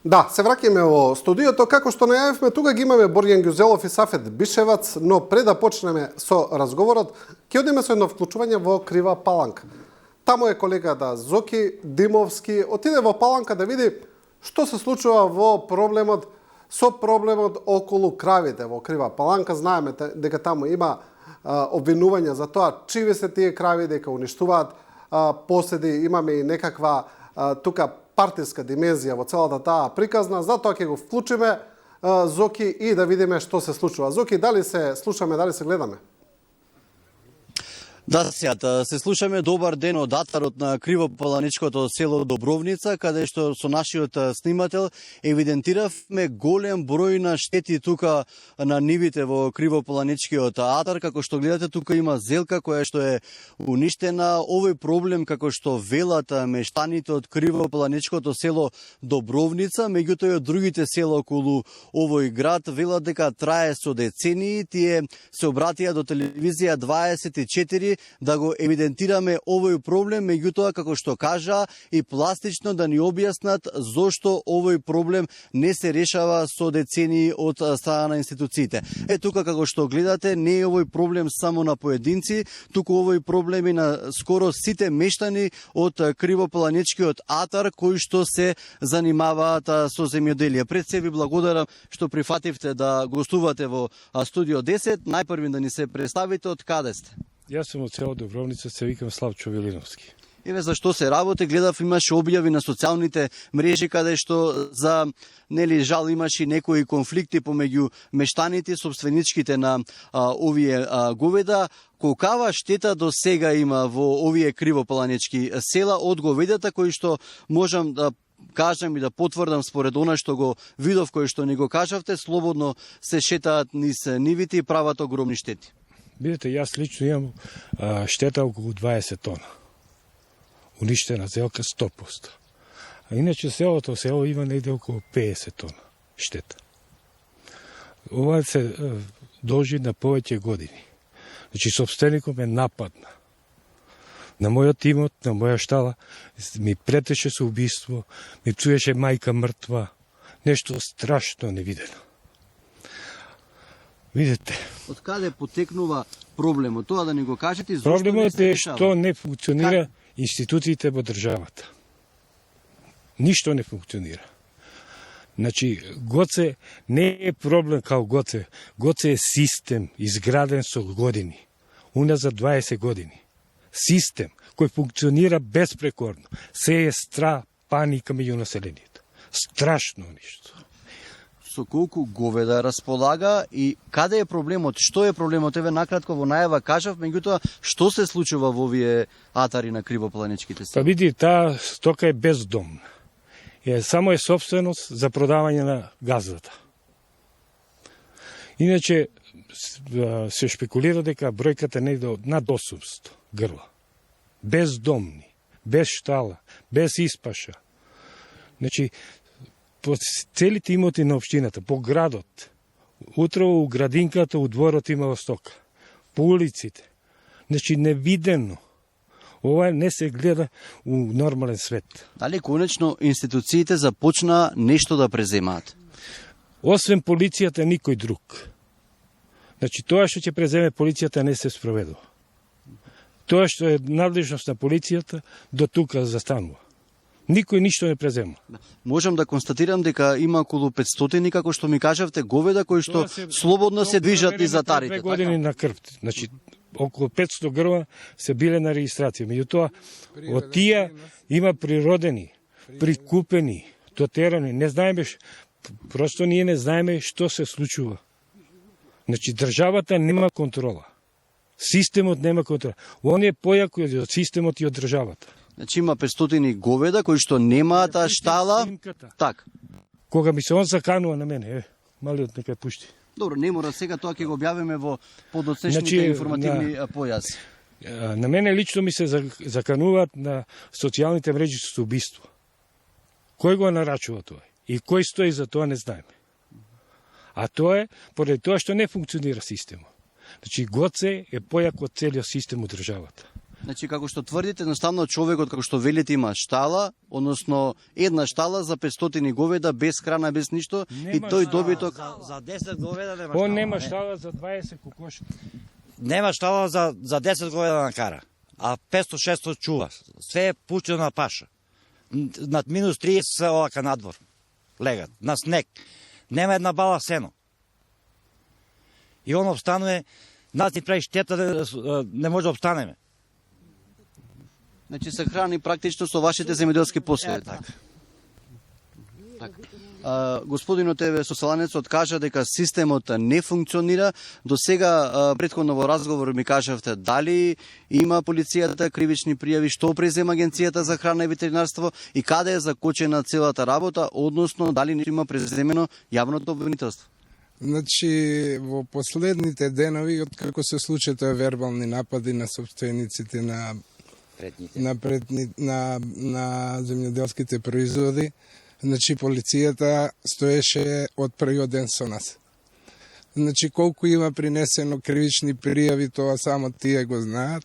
Да, се враќаме во студиото, како што најавивме, тука ги имаме Борјан Ѓузелов и Сафет Бишевац, но пред да почнеме со разговорот, ќе одиме со едно вклучување во Крива Паланка. Таму е колегата Зоки Димовски, отиде во Паланка да види што се случува во проблемот околу кравите во Крива Паланка. Знаеме дека таму има обвинувања за тоа чиви се тие крави, дека уништуваат поседи, имаме и некаква тука партиска димензија во целата таа приказна, затоа ќе го вклучиме Зоки и да видиме што се случува. Зоки, дали се слушаме, дали се гледаме? Да, сејата, се слушаме. Добар ден од атарот на Кривопаланичкото село Добровница, каде што со нашиот снимател евидентиравме голем број на штети тука на нивите во Кривопаланичкиот атар. Како што гледате, тука има зелка која што е уништена. Овој проблем, како што велат мештаните од Кривопаланичкото село Добровница, меѓутоа и од другите села околу овој град, велат дека трае со децении. Тие се обратија до телевизија 24 да го евидентираме овој проблем, меѓутоа, како што кажа, и пластично да ни објаснат зошто овој проблем не се решава со децении од страна на институциите. Тука, како што гледате, не е овој проблем само на поединци, туку овој проблем и на скоро сите мештани од Кривопаланичкиот атар кои што се занимаваат со земјоделие. Пред се ви благодарам што прифативте да гостувате во Студио 10. Најпрви да ни се представите, од каде сте? Јас сум од село Добровница, се викам Славчо Велиновски. Еве зашто се работи, гледав имаше објави на социјалните мрежи каде што за жал имаше некои конфликти помеѓу мештаните и собственичките на овие говеда. Колкава штета до сега има во овие кривопаланички села од говедата кои што можам да кажам и да потврдам според она што го видов, кој што ни го кажавте, слободно се шетаат низ нивите и прават огромни штети. Видите, јас лично имам штета околу 20 тона. Уништена зелка 100%. А иначе село има негде околу 50 тона штета. Ова се должи на повеќе години. Значи, собственикот ме нападна. На мојот имот, на моја штала, ми претеше со убиство, ми пцуеше мајка мртва, нешто страшно невидено. Видите. Од каде потекнува проблемот? Тоа да ни го кажете, зошто проблемот е што не функционира институциите во државата. Ништо не функционира. Значи, Гоце не е проблем као Гоце. Гоце е систем изграден со години. Уназад 20 години. Систем кој функционира безпрекорно. Се е страх, паника меѓу населението. Страшно ништо. Со колку говеда располага и каде е проблемот? Што е проблемот? Еве накратко во најава кажав, меѓутоа што се случува во овие атари на Кривопаланичките села? Па види, таа стока е бездомна. Само е собственост за продавање на газдата. Иначе се шпекулира дека бројката не е над 800 грла. Бездомни, без штала, без испаша. Значи, по целите имоти на општината, по градот, утрово у градинката, у дворот имало стока. По улиците. Значи, невидено. Ова не се гледа у нормален свет. Дали конечно институциите започна нешто да преземаат? Освен полицијата, никој друг. Значи, тоа што ќе преземе полицијата не се спроведува. Тоа што е надлежност на полицијата, до тука застанува. Никој ништо не презема. Можам да констатирам дека има околу 500, како што ми кажавте, говеда кои што слободно се движат низ атарите. 2 години на крв. Значи, околу 500 грла се биле на регистрација. Меѓутоа, од тие има природени, прикупени, дотерани. Не знаеме, просто ние не знаеме што се случува. Значи, државата нема контрола. Системот нема контрола. Он е појако од системот и од државата. Значи има 500 говеда кои што немаат штала. Так. Кога ми се он заканува на мене, малиот нека пушти. Добро, не мора сега, тоа ќе го објавиме во подоцнешните информативни појаси. На мене лично ми се закануваат на социјалните мрежи со убиство. Кој го нарачува тоа? И кој стои за тоа не знаеме. А тоа е поради тоа што не функционира системот. Значи, Гоце е појак од целиот систем од државата. Значи, како што тврдите, едноставно човекот, како што велите, има штала, односно една штала за 500 говеда, без храна, без ништо, и тој добиток... За 10 говеда нема Он штала. нема штала за 20 кокошки. Нема штала за 10 говеда на кара, а 500-600 чува. Све е пуштено на паша. Над минус 30 се овака надвор. Легат, на снег. Нема една бала сено. И он обстанува, нас ни прави штета, не може да обстанеме. Значи, се храни практично со вашите земјоделски послови. Так. Господинот еве соселанецот кажа дека системот не функционира. До сега претходно во разговор ми кажавте дали има полицијата кривични пријави, што презема Агенцијата за храна и ветеринарство и каде е закочена целата работа, односно дали не има преземено јавното обвинителство. Значи, во последните денови, откако се случаат тие вербални напади на собствениците на земјоделските производи, значи полицијата стоеше од првиот ден со нас. Значи, колку има принесено кривични пријави, тоа само тие го знаат.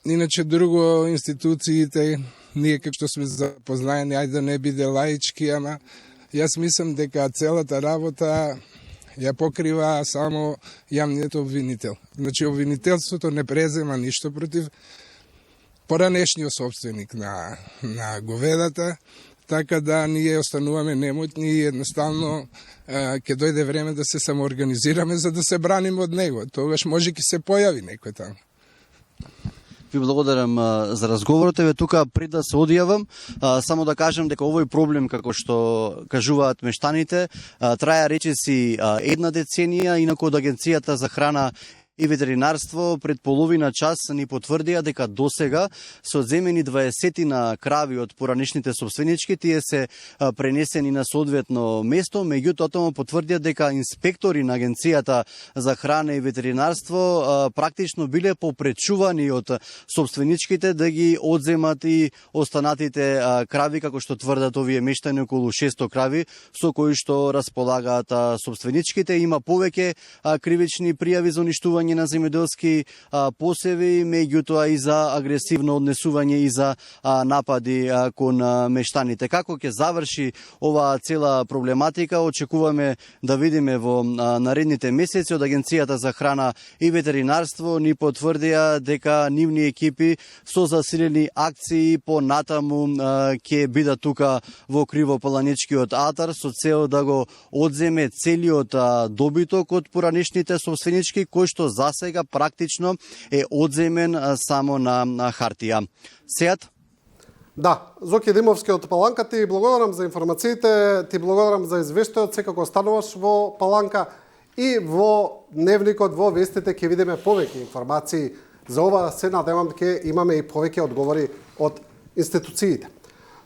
Иначе друго институциите, ние како што сме запознаени, ајде да не биде лаички, ама јас мислам дека целата работа ја покрива само јавниот обвинител. Значи, обвинителството не презема ништо против поранешниот собственик на говедата, така да ние остануваме немотни и едноставно ќе дојде време да се самоорганизираме за да се браниме од него. Тогаш може ќе се појави некој таму. Ви благодарам за разговорот. Еве тука пред да се одјавам, само да кажам дека овој проблем, како што кажуваат мештаните, трае речиси една деценија, инаку од Агенцијата за храна и ветеринарство пред половина час ни потврдија дека досега се одземени 20 на крави од поранешните собственички, тие се пренесени на соодветно место, меѓутоа тоа потврдија дека инспектори на Агенцијата за храна и ветеринарство практично биле попречувани од собственичките да ги одземат и останатите крави, како што тврдат овие мештани, околу 600 крави со кои што располагаат собственичките. Има повеќе кривични пријави за уништување на земјоделски посеви, меѓутоа и за агресивно однесување и за напади кон мештаните. Како ќе заврши оваа цела проблематика, очекуваме да видиме во наредните месеци. Од Агенцијата за храна и ветеринарство ни потврдија дека нивни екипи со засилени акции по натаму ќе бидат тука во Кривопаланичкиот атар со цел да го одземе целиот добиток од поранешните собственички, кој што за сега практично е одземен само на хартија. Сеат? Да, Зоки Димовски од Паланка, ти благодарам за информациите, ти благодарам за извештајот, секако стануваш во Паланка и во дневникот, во вестите ќе видиме повеќе информации за ова, се надевам дека имаме и повеќе одговори од институциите.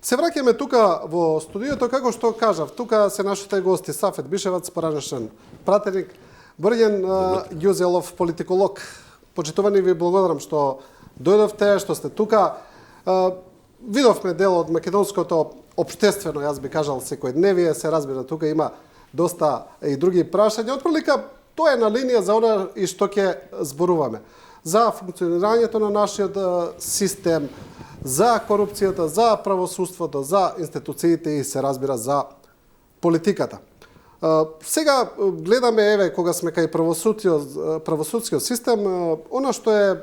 Се враќаме тука во студиото, како што кажав, тука се нашите гости Сафет Бишевац, поранешен пратеник, Борјан Ѓузелов, политиколог. Почитувани, ви благодарам што дојдовте, што сте тука. Видовме дел од македонското општествено, јас би кажал, секојдневие, се разбира, тука има доста и други прашања. Отприлика, тоа е на линија за она и што ќе зборуваме. За функционирањето на нашиот систем, за корупцијата, за правосудството, за институциите и се разбира за политиката. Сега гледаме, еве, кога сме кај правосудскиот систем, она што е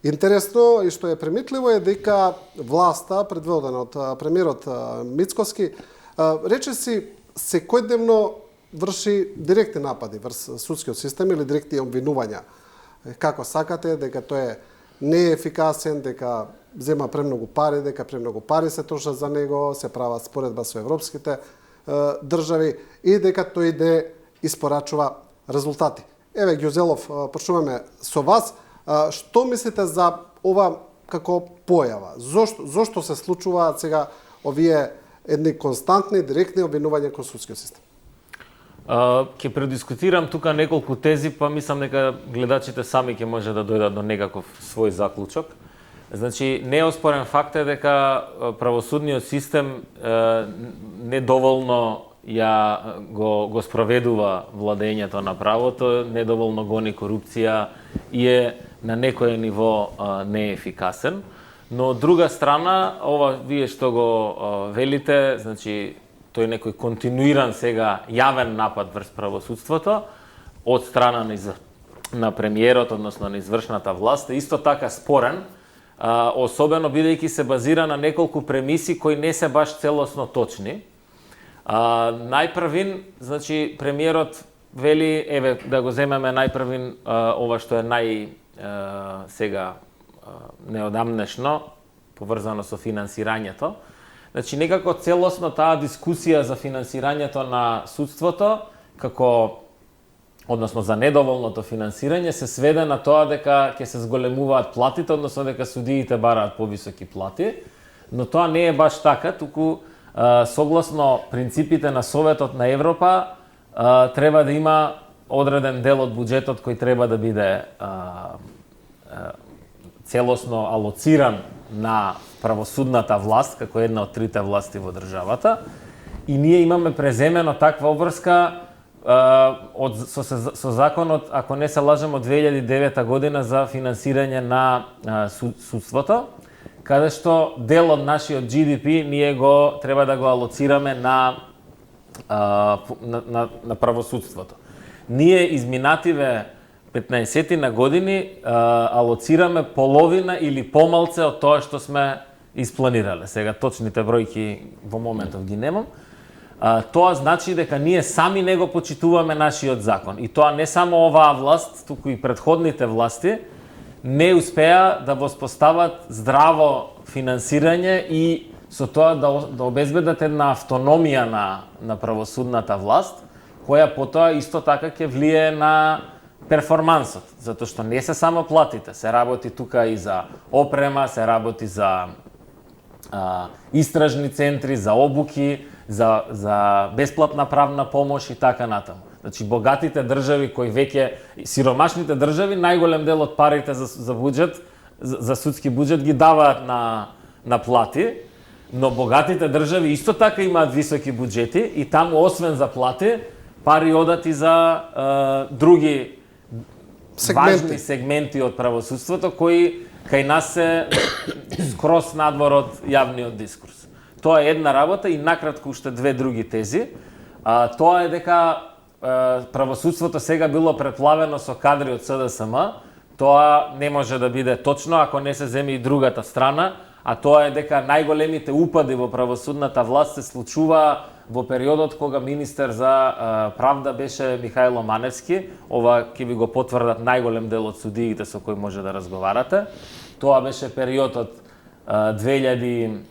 интересно и што е примитливо е дека власта, предводена од премиерот Мицкоски, речиси секојдневно врши директни напади врз судскиот систем или директни обвинувања. Како сакате, дека тој е неефикасен, дека зема премногу пари, дека премногу пари се трошат за него, се прават споредба со европските држави и дека тој не испорачува резултати. Еве, Ѓузелов, почнуваме со вас. Што мислите за ова како појава? Зошто се случуваат сега овие едни константни, директни обвинувања кон судскиот систем? Ќе предискутирам тука неколку тези, па мислам дека гледачите сами ќе може да дојдат до некаков свој заклучок. Значи, неоспорен факт е дека правосудниот систем недоволно го спроведува владењето на правото, недоволно гони корупција и е на некој ниво не е ефикасен. Но од друга страна, ова вие што го велите, значи тој некој континуиран сега јавен напад врз правосудството од страна на премиерот, односно на извршната власт, е исто така спорен, особено бидејќи се базира на неколку премиси кои не се баш целосно точни. Најпрвин, значи премиерот вели, еве да го земеме најпрвин ова што е сега неодамнешно, поврзано со финансирањето. Значи, некако целосно таа дискусија за финансирањето на судството, односно за недоволното финансирање, се сведе на тоа дека ќе се зголемуваат платите, односно дека судиите бараат повисоки плати, но тоа не е баш така, туку согласно принципите на Советот на Европа, треба да има одреден дел од буџетот кој треба да биде целосно алоциран на правосудната власт, како една од трите власти во државата. И ние имаме преземено таква обврска со законот, ако не се лажем, од 2009 година за финансирање на судството, каде што дел од нашиот GDP ние треба да го алоцираме на правосудството. Ние изминативе 15 на години алоцираме половина или помалце од тоа што сме испланирале. Сега точните бројки во моментов ги немам. Тоа значи дека ние сами не го почитуваме нашиот закон. И тоа не само оваа власт, туку и предходните власти не успеа да воспостават здраво финансирање и со тоа да обезбедат една автономија на правосудната власт, која потоа исто така ќе влие на перформансот, затоа што не се само платите, се работи тука и за опрема, се работи за истражни центри, за обуки, за бесплатна правна помош и така натаму. Значи, богатите држави кои веќе, сиромашните држави, најголем дел од парите за буџет, за судски буџет ги даваат на плати, но богатите држави исто така имаат високи буџети и таму освен за плати, пари одат и за други важни сегменти од правосудството кои кај нас се скроз надвор од јавниот дискурс. Тоа е една работа и накратко уште две други тези. Тоа е дека правосудството сега било преплавено со кадри од СДСМ. Тоа не може да биде точно ако не се земе и другата страна, а тоа е дека најголемите упади во правосудната власт се случува во периодот кога министер за правда беше Михајло Маневски. Ова ќе ви го потврдат најголем дел од судиите со кои може да разговарате. Тоа беше периодот 2006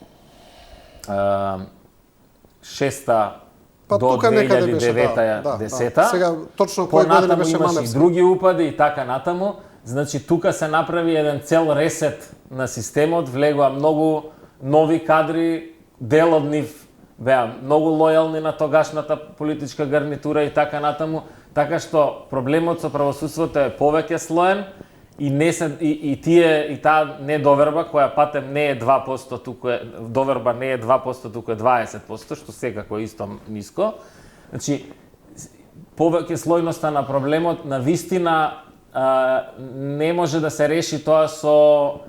до 2009-10. Сега точно кој година беше Маневски. Имаше и други упади и така натаму. Значи, тука се направи еден цел ресет на системот, влегоа многу нови кадри, дел од нив беа многу лојални на тогашната политичка гарнитура и така натаму, така што проблемот со правосудството е повеќе слоен и таа недоверба која патем не е 2%, туку е доверба не е 2%, туку е 20%, што секако е исто ниско. Значи, повеќе слојноста на проблемот на вистина не може да се реши тоа со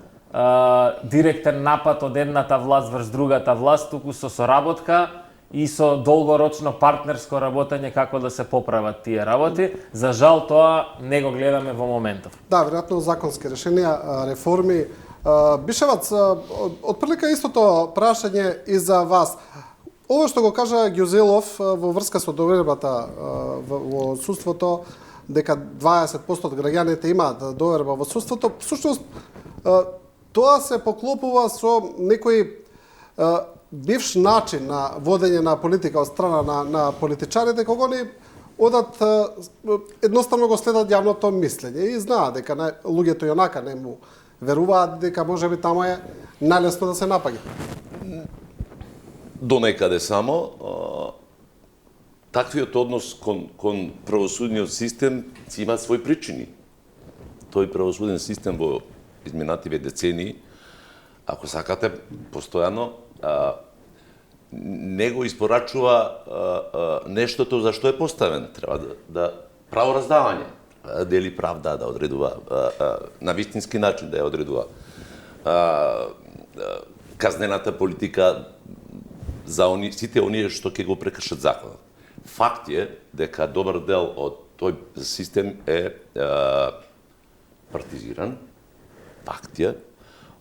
директен напад од едната власт врз другата власт, туку со соработка и со долгорочно партнерско работење како да се поправат тие работи. За жал тоа не го гледаме во моментов. Да, веројатно законски решенија, реформи. Бишевац, отприлика истото прашање и за вас. Ова што го кажа Ѓузелов во врска со довербата во судството, дека 20% од граѓаните имаат доверба во судството, всушност тоа се поклопува со некој бивш начин на водење на политика од страна на политичарите, кога они одат едноставно го следат јавното мислење и знаат дека луѓето јонака не му веруваат, дека можеби таму е најлесно да се напаѓа. До некаде само. Таквиот однос кон правосудниот систем си има своји причини. Тој правосуден систем во изминативе децении, ако сакате, постојано не го испорачува нештото за што е поставен. Треба да право раздавање. дели правда, да одредува на вистински начин, да ја одредува казнената политика за сите оние што ќе го прекршат законот. Факт е дека добар дел од тој систем е партизиран. Факт е.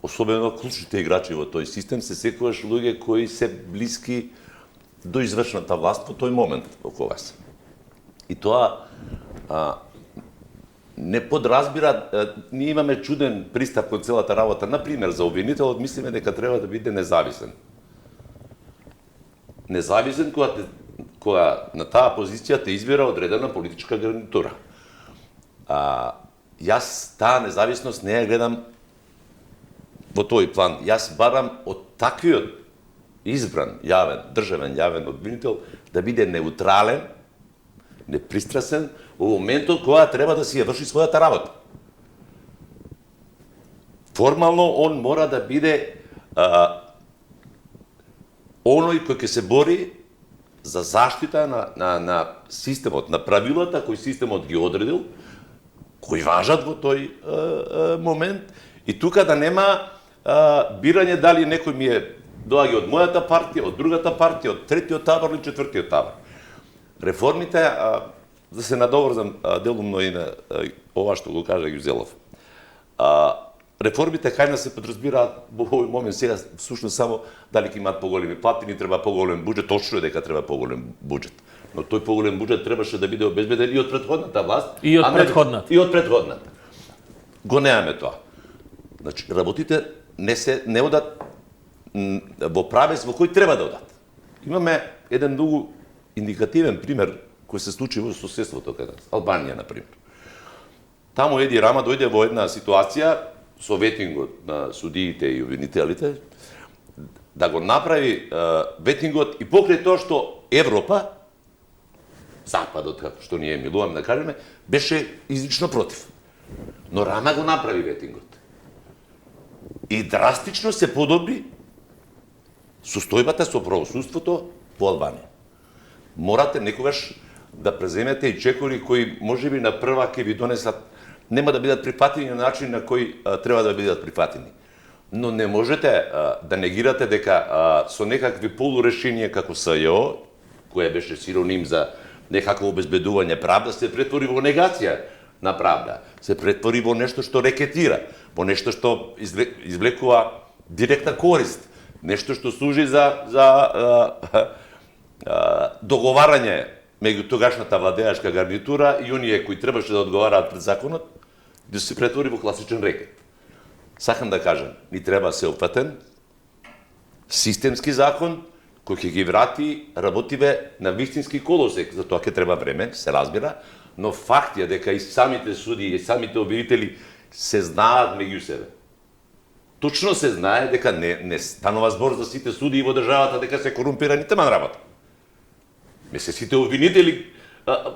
Особено клучните играчи во тој систем се секогаш луѓе кои се блиски до извршната власт во тој момент во кога се. И тоа не подразбира, ние имаме чуден пристап кон целата работа. Например, за обвинителот мислиме дека треба да биде независен. Независен кога на таа позиција те избира одредена политичка гарнитура. Јас таа независност не ја гледам во тој план. Јас барам од таквиот избран државен јавен обвинител да биде неутрален, непристрасен во моментот кога треба да си ја врши својата работа. Формално он мора да биде оној кој ќе се бори за заштита на системот, на правилата кои системот ги одредил, кои важат во тој момент, и тука да нема бирање дали некој ми доаѓа од мојата партија, од другата партија, од третиот табор или четвртиот табор. Реформите, да се надоврзам делумно и на ова што го кажа Гюзелов. Реформите кај нас се подразбираат во овој момент сега всушност само дали ќе имаат поголеми плати, ни треба поголем буџет, точно е дека треба поголем буџет. Но тој поголем буџет требаше да биде обезбеден и од претходната власт, И од претходната. И од претходната. Го немаме тоа. Значи, работите не одат во правец во кој треба да одат. Имаме еден многу индикативен пример кој се случи во соседството кај нас, Албанија, например. Таму Еди Рама дојде во една ситуација со ветингот на судиите и обвинителите, да го направи ветингот и покрај тоа што Европа, Западот, како што ние милуваме да кажеме, беше изрично против. Но Рама го направи ветингот. И драстично се подобри состојбата со правосудството во Албанија. Морате некогаш да преземете и чекори кои можеби на прва ќе ви донесат, нема да бидат прифатени на начин на кој треба да бидат прифатени. Но не можете да негирате дека со некакви полурешенија како СЈО, која беше синоним за некакво обезбедување правда, се претвори во негација на правда, се претвори во нешто што рекетира, во нешто што извлекува директна корист, нешто што служи за договарање меѓу тогашната владеачка гарнитура и оние кои требаше да одговараат пред законот, да се претвори во класичен рекет. Сакам да кажам, ни треба сеопфатен, системски закон, кој ќе ги врати работиве на вистински колосек. За тоа ќе треба време, се разбира, но факт е дека и самите суди и самите обвинители се знаат меѓу себе. Точно се знае дека не станува збор за сите судии во државата дека се корумпирани, таман работа. Се сите обвинители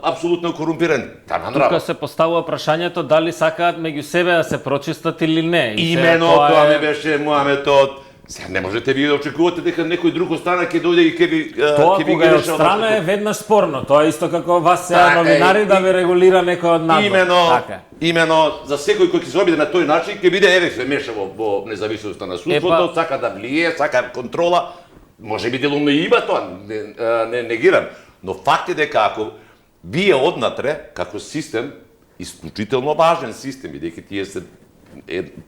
апсолутно корумпирани, таман работа. Тука се поставува прашањето дали сакаат меѓу себе да се прочистат или не. Имено тоа ми беше мојамето. Сега не можете вие да очекувате дека некој друг страна ќе дојде и ќе ви тоа ќе ви кога е од страна е веднаш спорно. Тоа е исто како вас сега Така, новинари да ви регулира некој од надвор. Имено за секој кој ќе се обиде на тој начин ќе биде еве се меша во независноста на судството, сака да влие, сака контрола. Можеби делумно и има тоа, не негирам, но факт е дека ако вие однатре како систем, исклучително важен систем, бидејќи тие се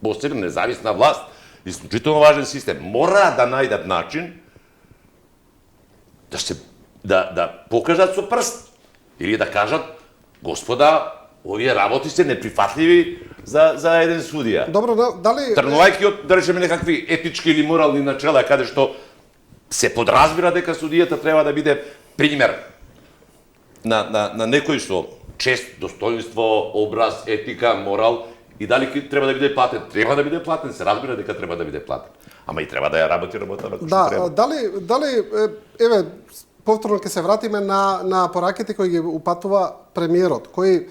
посебна независна власт, исклучително важен систем, мора да најдат начин да покажат со прст или да кажат господа, овие работи се неприфатливи за еден судија. Добро, дали Тргнувајќи од, да речеме, некакви етички или морални начела каде што се подразбира дека судијата треба да биде пример на некој со чест, достоинство, образ, етика, морал, и дали треба да биде платен? Треба да биде платен, се разбира дека треба да биде платен. Ама и треба да ја работи работата како што треба. Дали еве повторно ќе се вратиме на пораките кои ги упатува премиерот, кои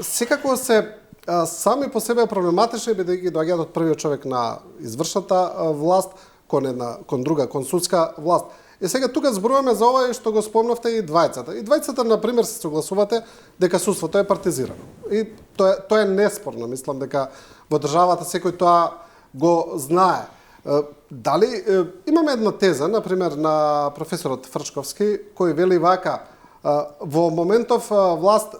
секако се сами по себе проблематични бидејќи доаѓаат од првиот човек на извршната власт кон друга, кон судска власт. И сега тука зборуваме за ова што го спомнавте и двајцата. И двајцата, на пример, се согласувате дека судството е партизирано. И тоа е неспорно, мислам дека во државата секој тоа го знае. Дали имаме една теза, на пример, на професорот Фрчковски, кој вели вака: во моментов власт,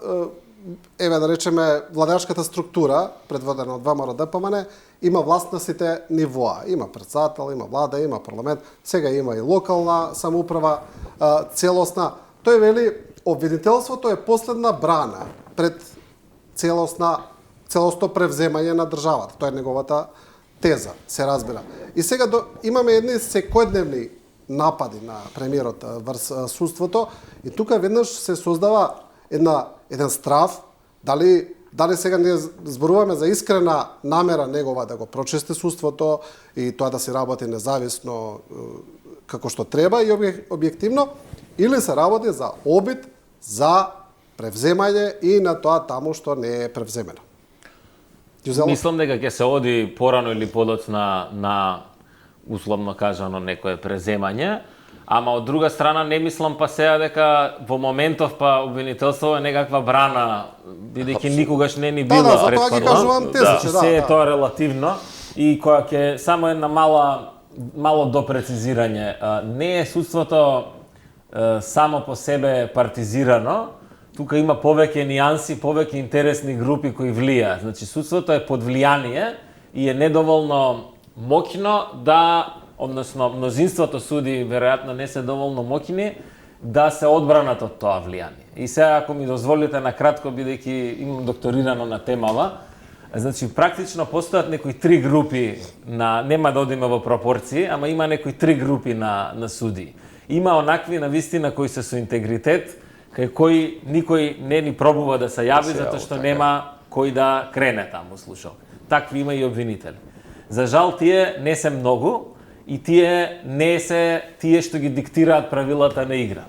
еве да речеме, владеачката структура, предводена од ВМРО ДПМН, има власт на сите нивоа. Има претседател, има влада, има парламент, сега има и локална самоуправа, целосна. Тој вели, обвинителството е последна брана пред целосно превземање на државата. Тоа е неговата теза, се разбира. И сега имаме едни секојдневни напади на премиерот врз судството и тука веднаш се создава еден страв, дали сега не зборуваме за искрена намера негова да го прочисти судството и тоа да се работи независно како што треба и објективно, или се работи за обид за превземање и на тоа таму што не е превземено. Мислам дека ќе се оди порано или подоцна на условно кажано некое преземање, ама од друга страна не мислам па сега дека во моментов па обвинителство е некаква брана, бидејќи никогаш не ни било затоа претходно. ги кажувам теза, че се е тоа релативно и која ќе само една мало допрецизирање. Не е судството само по себе партизирано, тука има повеќе нијанси, повеќе интересни групи кои влијаат. Значи судството е под влијание и е недоволно моќно да, односно мнозинството суди веројатно не се доволно моќни да се одбранат од тоа влијание. И сега ако ми дозволите на кратко, бидејќи имам докторирано на темава, значи практично постојат некои три групи нема да одиме во пропорции, ама има некои три групи на суди. Има онакви навистина кои се со интегритет, кај кои никој не ни пробува да се јави затоа што нема кој да крене таму слушал. Такви има и обвинители. За жал тие не се многу и тие не се тие што ги диктираат правилата на игра.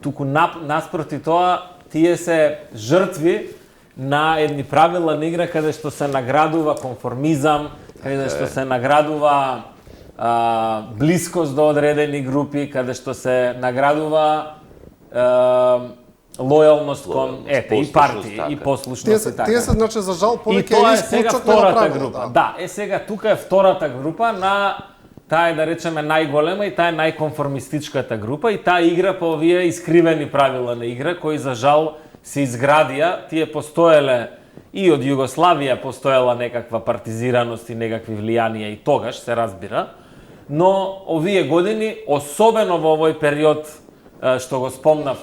Туку наспроти тоа, тие се жртви на едни правила на игра каде што се наградува конформизам, каде што се наградува блискост до одредени групи, каде што се наградува лојалност кон и партии и послушност и така. Тие се значи за жал повеќе и тоа е сега исклучок на втората правила, група. Да, сега тука е втората група на таа е да речеме најголема и таа е најконформистичката група и таа игра по овие искривени правила на игра кои за жал се изградија, тие постоеле и од Југославија постоела некаква партизираност и некакви влијанија и тогаш се разбира, но овие години, особено во овој период што го спомнав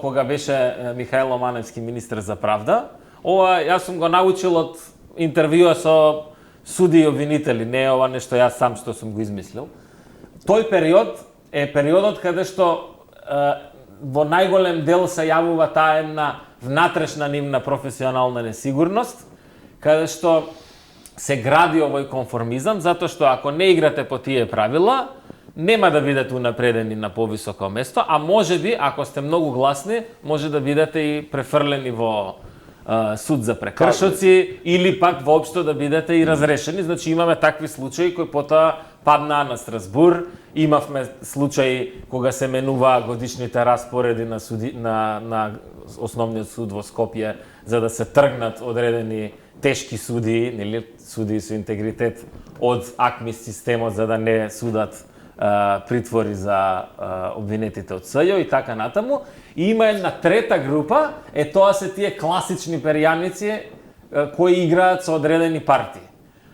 кога беше Михајло Маневски министер за правда, ова јас сум го научил од интервјуа со суди и обвинители, не е ова нешто јас сам што сум го измислил. Тој период е периодот каде што во најголем дел се јавува таа една внатрешна нивна професионална несигурност, каде што се гради овој конформизам, затоа што ако не играте по тие правила, нема да бидете унапредени на повисоко место, а можеби, ако сте многу гласни, може да бидете и префрлени во суд за прекршоци или пак воопшто да бидете и разрешени. Значи имаме такви случаи кои потоа паднаа на Страсбур, имавме случаи кога се менува годишните распореди на основниот суд во Скопје за да се тргнат одредени тешки судии, нели судии со интегритет од АКМИС системот за да не судат притвори за обвинетите од СЈО и така натаму. И има една трета група, тоа се тие класични перјаници кои играат со одредени партии.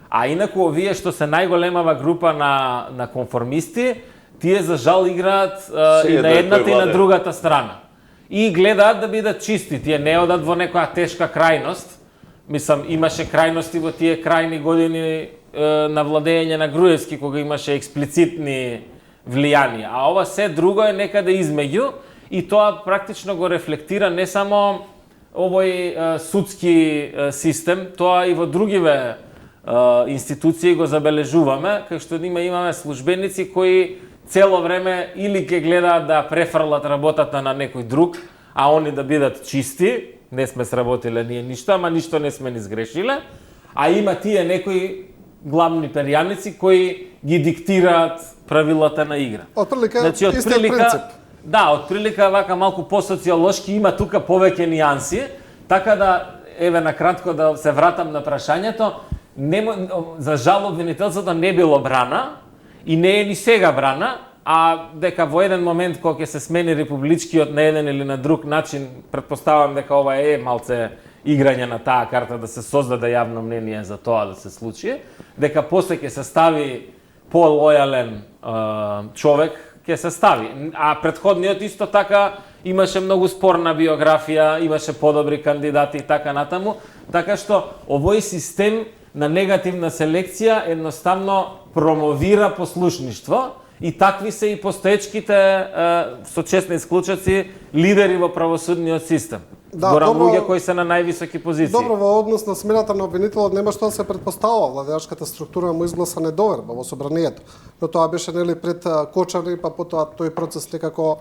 А инаку овие што се најголемава група на конформисти, тие за жал играат и на едната и на другата страна. И гледаат да бидат чисти, тие не одат во некоја тешка крајност. Мислам, имаше крајности во тие крајни години на владење на Груевски, кога имаше експлицитни влијанија. А ова се друго е некаде измеѓу и тоа практично го рефлектира не само овој судски систем, тоа и во другиве институции го забележуваме, кај што имаме службеници кои цело време или ќе гледаат да префрлат работата на некој друг, а они да бидат чисти, не сме сработиле ние ништо, ама ништо не сме ни сгрешиле, а има тие некои главни перјаници кои ги диктираат правилата на игра. Отприлика, Значи, истиот принцип. Да, отприлика вака малку посоциолошки има тука повеќе нијанси, така да еве на кратко да се вратам на прашањето, за жал обвинителството не било брана и не е ни сега брана, а дека во еден момент кога ќе се смени републичкиот на еден или на друг начин, претпоставам дека ова е малце играње на таа карта да се создаде јавно мнение за тоа да се случи, дека после ќе се стави полојален човек, ќе се стави. А претходниот исто така имаше многу спорна биографија, имаше подобри кандидати и така натаму, така што овој систем на негативна селекција едноставно промовира послушништво и такви се и постоечките со честни исклучоци лидери во правосудниот систем. Да, Зборам добро- луѓе кои се на највисоки позиции. Добро, во однос на смената на обвинителот нема што да се претпоставува. Владеачката структура му изгласа недоверба во собранието. Но тоа беше нели пред Кочани, па потоа тој процес некако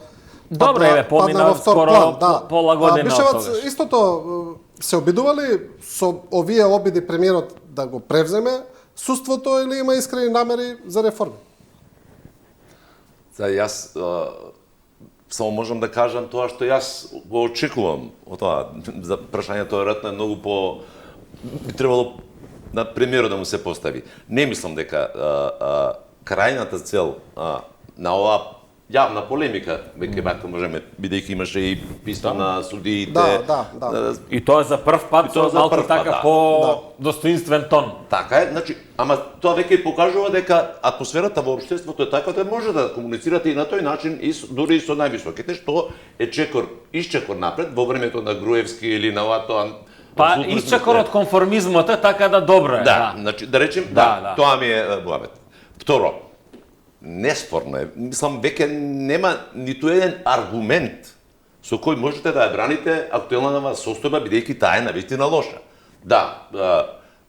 Добро, еве, помина во втор скоро план, да. пола година Бишевац од тогаш. истото се обидували со овие обиди премиерот да го превземе суството или има искрени намери за реформи? Јас само можам да кажам тоа што јас го очекувам од тоа. За прашањето веројатно е многу по би требало на премиерот да му се постави. Не мислам дека крајната цел на оваа јавна полемика, веќе бака можеме, бидејќи имаше и писма на судиите. Да. И тоа за прв пат со малку така да. по достоинствен тон. Така е, значи, ама тоа веќе покажува дека атмосферата во општеството е така да може да комуницирате и на тој начин и дури и со највисоките, што е исчекор напред во времето на Груевски или на ова тоа. Па исчекор од конформизмот е така да добро е. Да, значи да речем, Да. тоа ми е муабет. Второ, неспорно е, мислам веќе нема ниту еден аргумент со кој можете да ја браните актуелната состојба, бидејќи таа е навистина лоша. Да,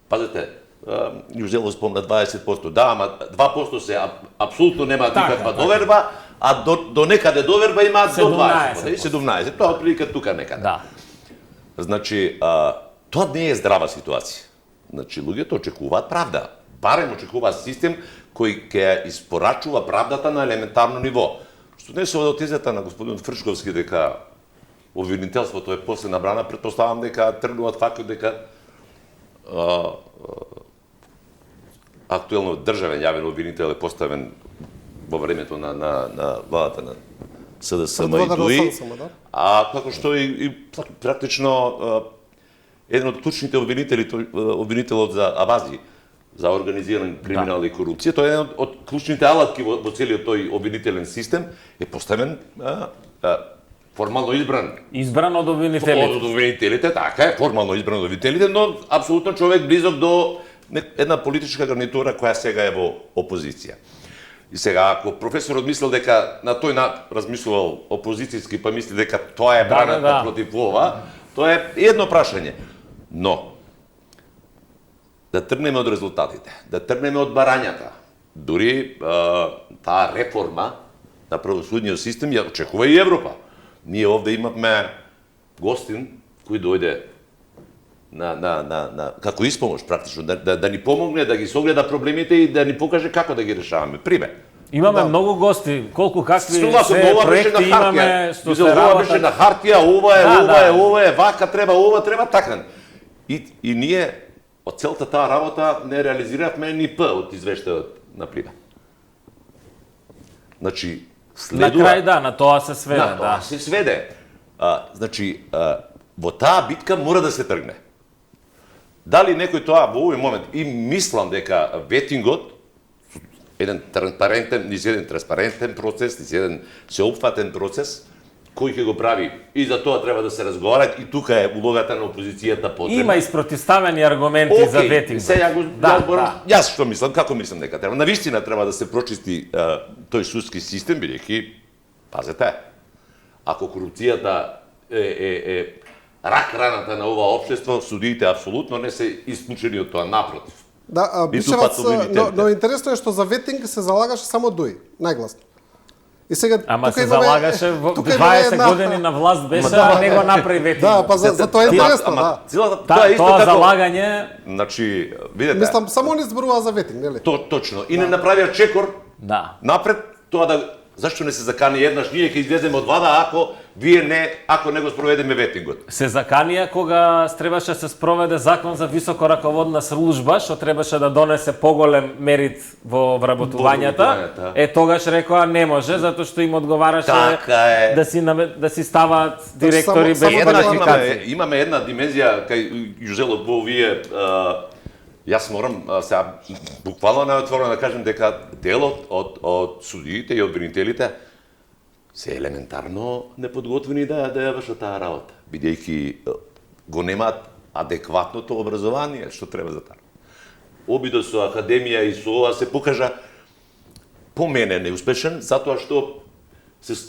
пазете, Јузело спомна 20%, да, ама 2% се апсолутно нема никаква доверба, а до некаде доверба има до 20%, 17%, тоа отприлика тука некаде. Да. Значи, тоа не е здрава ситуација. Значи, луѓето очекуваат правда. Барем очекуваат систем кој ќе испорачува правдата на елементарно ниво. Што не се од тезата на господин Фршковски дека обвинителството е после набрана, претпоставам дека тргнуваат фактот дека актуелно државен јавен обвинител е поставен во времето на владата на СДСМ и ДУИ, а како што и практично еден од клучните обвинителот за Абази, за организиран криминал и корупција, тој е еден од клучните алатки во целиот тој обвинителен систем, е поставен формално избран. Избран од обвинителите. Од обвинителите, така е, формално избран од обвинителите, но апсолутно човек близок до една политичка гарнитура која сега е во опозиција. И сега, ако професорот мислел дека на тој размислувал опозицијски, па мисли дека тоа е браната против ова, тоа е едно прашање. Но, да тргнеме од резултатите, да тргнеме од барањата, дури таа реформа на правосудниот систем ја очекува и Европа. Ние овде имавме гостин кој дојде како испомош практично, да ни помогне, да ги согледа проблемите и да ни покаже како да ги решаваме. Пример. Имаме многу гости, колку какви Согласно, се ова беше проекти на имаме, хартија. што се Ова беше на хартија, ова е, вака треба, ова треба, така. И ние од целта таа работа не реализиравме ни П од извештајот на Прима. Значи, следува... На крај да, на тоа се сведе, На тоа се сведе. Значи, во таа битка мора да се тргне. Дали некој тоа во овој момент, и мислам дека ветингот, еден транспарентен процес, еден сеопфатен процес, кој ќе го прави, и за тоа треба да се разговара, и тука е улогата на опозицијата потребна. Има испротивставени аргументи за ветинг. Јас што мислам, како мислам дека треба. Навистина треба да се прочисти тој судски систем, бидејќи, пазете, ако корупцијата е рак раната на ова општество, судиите апсолутно не се исклучени од тоа, напротив. Да, Бишевац, но интересно е што за ветинг се залагаше само ДУИ, најгласно. И сега Ама тука се имаме залагаше тука имаме 20 една- години на власт беше, Да, а не го направи ветинг. Да, па за тоа е интересно, да. Тоа е исто Тоа како залагање, значи, видете, Мислам само не зборува за ветинг, нели? точно. И не направија чекор да. напред тоа да зашто не се закани еднаш ние ќе излеземе од влада ако не го спроведеме ветингот. Се заканија кога требаше се спроведе закон за високо раководна служба, што требаше да донесе поголем мерит во вработувањата. Тогаш рекоа не може затоа што им одговараше Така е. да си ставаат директори без само квалификација. Имаме една димензија кај Јузелов во овие јас морам сега буквално наотворено да кажем дека делот од судиите и обвинителите се елементарно неподготвени да ја вршат таа работа, бидејќи го немаат адекватното образование што треба за таа. Обидот со академија и со ова се покажа по мене неуспешен, затоа што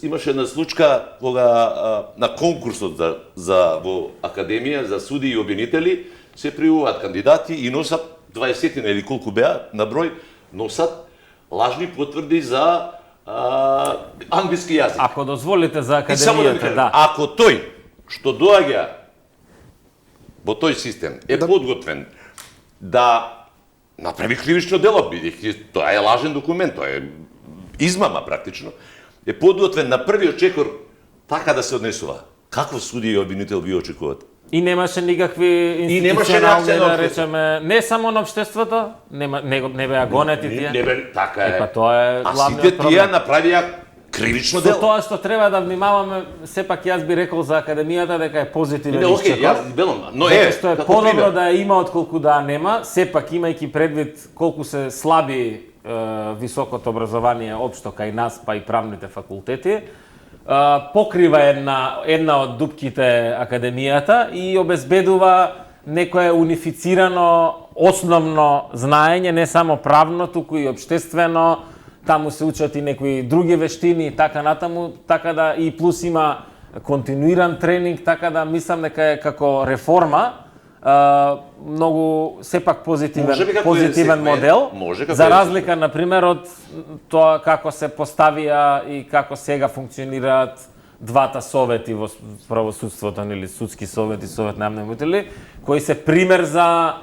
имаше една случка кога на конкурсот за во академија за суди и обвинители се пријавуваат кандидати и носат 20 или колку беа на број, носат лажни потврди за англиски јазик. Ако дозволите за И само да ми академијата, кажам, да. ако тој што доаѓа во тој систем е подготвен да направи кривично дело, бидејќи тоа е лажен документ, тоа е измама практично, е подготвен на првиот чекор така да се однесува. Каков суди и обвинител ви очекувате? И немаше никакви немаше институционални, реакција на да општеството. речеме, не само на општеството, не беа гонети тие. Така е. Па тоа е А главниот сите проблем. тие направија кривично Со дело. тоа што треба да внимаваме, сепак јас би рекол за академијата дека е позитивен Не, окей, исчекор. јас велам, но Затоа што е како подобро пример. да ја има отколку да ја нема, сепак имајќи предвид колку се слаби високото образование општо кај нас, па и правните факултети, покрива една од дупките академијата и обезбедува некое унифицирано основно знаење, не само правно, туку и општествено, таму се учат и некои други вештини и така натаму, така да и плюс има континуиран тренинг, така да мислам дека е како реформа многу сепак Може би како позитивен еден сегмент, модел, може како за еден разлика на пример од тоа како се поставија и како сега функционираат двата совети во правосудството, или судски совет и совет на јавни обвинители, кои се пример за